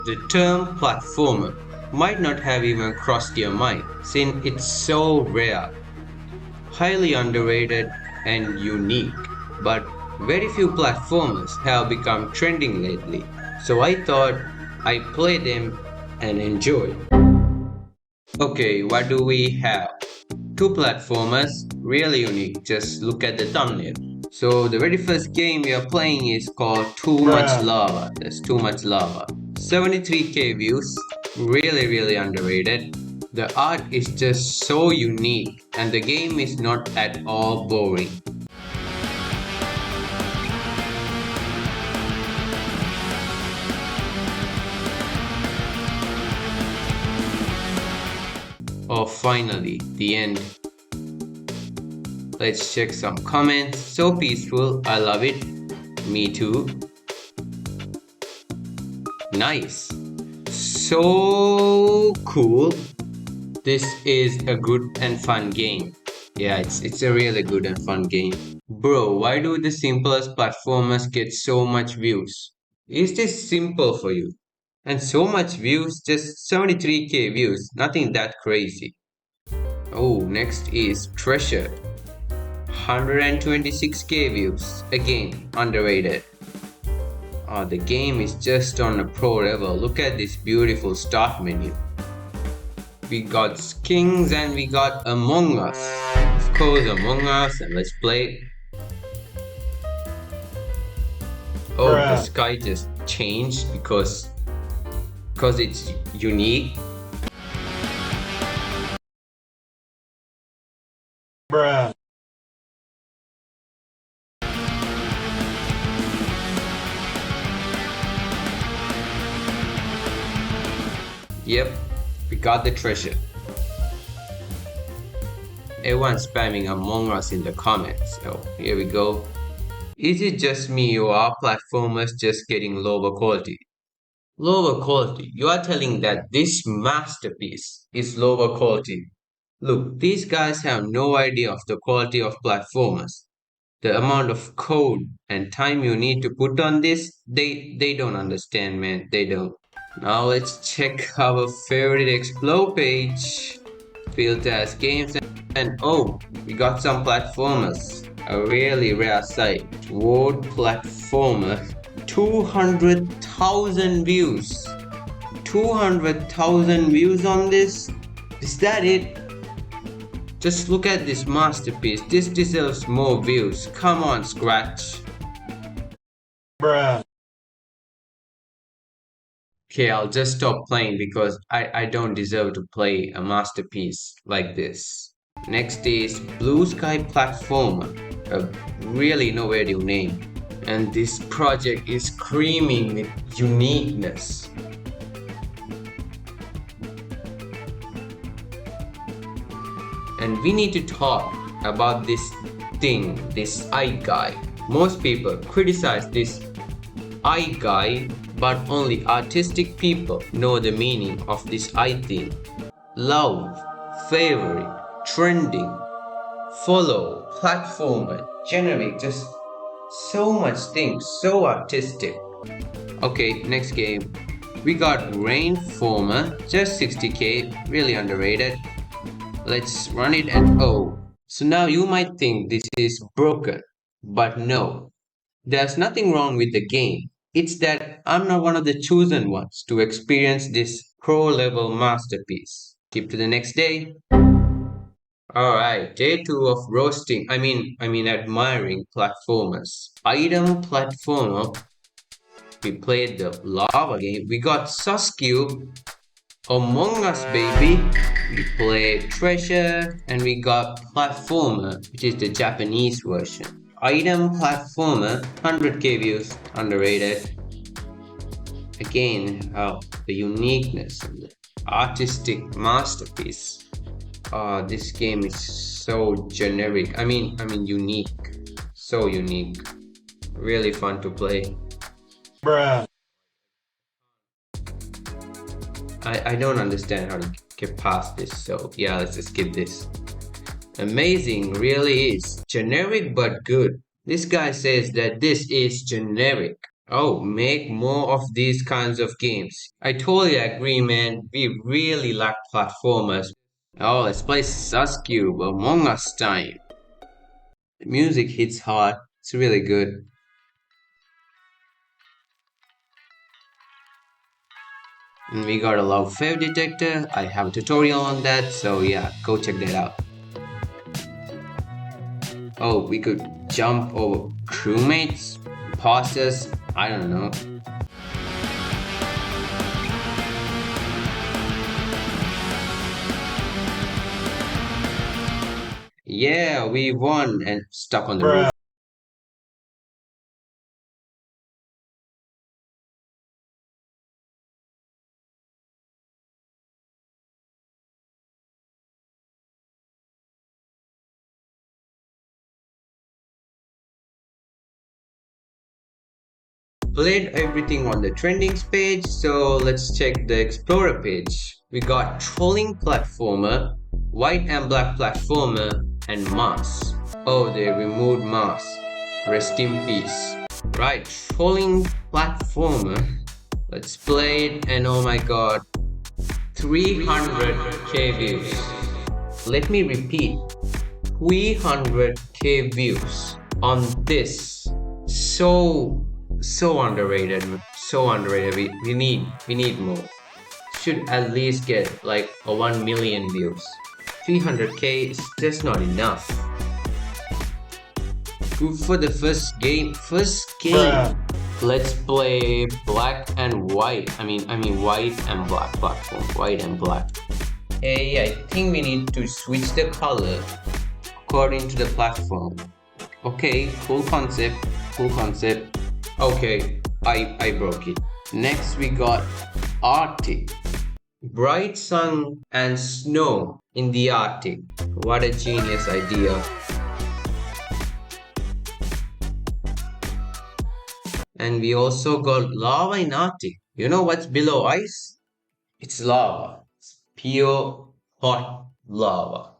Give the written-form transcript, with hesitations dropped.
The term platformer might not have even crossed your mind since it's so rare, highly underrated, and unique. But very few platformers have become trending lately, so I thought I'd play them and enjoy. Okay, what do we have? Two platformers, really unique, just look at the thumbnail. So the very first game we are playing is called Too Much Bruh. Lava. There's Too Much Lava. 73k views, really underrated. The art is just so unique and the game is not at all boring. Oh, finally, the end. Let's check some comments. So peaceful, I love it. Me too. Nice. So cool. This is a good and fun game. Yeah, it's a really good and fun game. Bro, why do the simplest platformers get so much views? Is this simple for you? And so much views, just 73k views, nothing that crazy. Oh, next is Treasure. 126k views, again underrated. Oh, the game is just on a pro level. Look at this beautiful start menu. We got Kings and we got Among Us. Of course, Among Us, and let's play. Oh, the Bruh. sky just changed because it's unique. Bruh. Yep, we got the treasure. Everyone's spamming Among Us in the comments. Oh, here we go. Is it just me or are platformers just getting lower quality? Lower quality. You are telling that this masterpiece is lower quality. Look, these guys have no idea of the quality of platformers. The amount of code and time you need to put on this, they don't understand, man. They don't. Now let's check our favorite explore page. Filters games and oh, we got some platformers. A really rare sight. World platformer. 200,000 views. 200,000 views on this? Is that it? Just look at this masterpiece. This deserves more views. Come on, Scratch. Bruh. Okay, I'll just stop playing because I don't deserve to play a masterpiece like this. Next is Blue Sky Platformer, a really innovative name. And this project is screaming with uniqueness. And we need to talk about this thing, this eye guy. Most people criticize this eye guy, but only artistic people know the meaning of this eye thing. Love, favorite, trending, follow, platformer, generic, just so much things, so artistic. Okay, next game. We got Rainformer, just 60k, really underrated. Let's run it and oh. So now you might think this is broken, but no. There's nothing wrong with the game. It's that I'm not one of the chosen ones to experience this pro level masterpiece. Keep to the next day. Alright, day two of roasting. I mean admiring platformers. Item platformer. We played the lava game. We got Suscube, Among Us, baby. We played Treasure, and we got Platformer, which is the Japanese version. Item Platformer, 100k views, underrated. Again, the uniqueness and the artistic masterpiece. This game is so generic. I mean unique. So unique. Really fun to play. Bruh. I don't understand how to get past this, so yeah, let's just skip this. Amazing really is. Generic but good. This guy says that this is generic. Oh, make more of these kinds of games. I totally agree, man. We really lack platformers. Oh, let's play Suscube Among Us time. The music hits hard. It's really good. And we got a love fave detector. I have a tutorial on that, so yeah, go check that out. Oh, we could jump over crewmates, imposters, I don't know. Yeah, we won and stuck on the Bruh. roof. Played everything on the trendings page, so let's check the explorer page. We got trolling platformer, white and black platformer, and Mars. Oh, they removed Mars. Rest in peace. Right, trolling platformer. Let's play it, and oh my god, 300k views. Let me repeat, 300k views on this. So underrated, so underrated. We need more. Should at least get like a 1 million views. 300k is just not enough. Good for the first game. Bruh. Let's play black and white. I mean white and black platform. White and black. Hey, I think we need to switch the color according to the platform. Okay, cool concept. Cool concept. Okay, I broke it. Next we got Arctic. Bright sun and snow in the Arctic. What a genius idea. And we also got lava in Arctic. You know what's below ice? It's lava. It's pure hot lava.